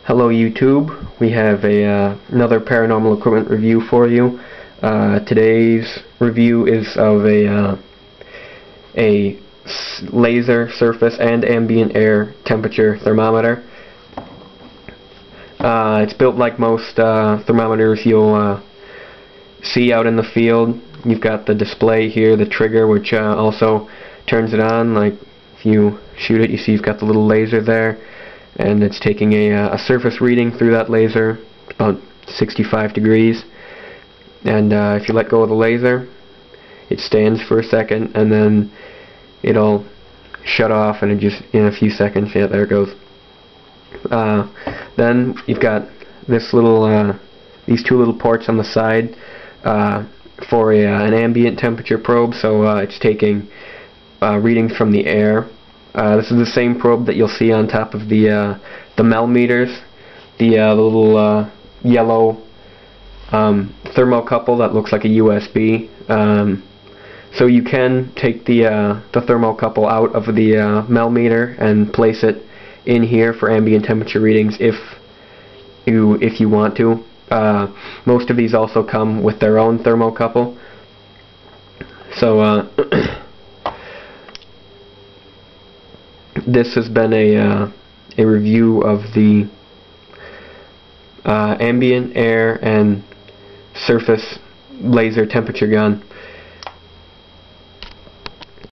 Hello YouTube, we have another paranormal equipment review for you. Today's review is of a laser surface and ambient air temperature thermometer. It's built like most thermometers you'll see out in the field. You've got the display here, the trigger, which also turns it on. Like if you shoot it, you see you've got the little laser there, and it's taking a surface reading through that laser, about 65 degrees. And if you let go of the laser, it stands for a second, and then it'll shut off, and it just in a few seconds, yeah, there it goes. Then you've got this little, these two little ports on the side for an ambient temperature probe. So it's taking readings from the air. This is the same probe that you'll see on top of the Melmeters, the little yellow thermocouple that looks like a USB. So you can take the thermocouple out of the Melmeter and place it in here for ambient temperature readings if you want to. Most of these also come with their own thermocouple. So this has been a review of the ambient air and surface laser temperature gun.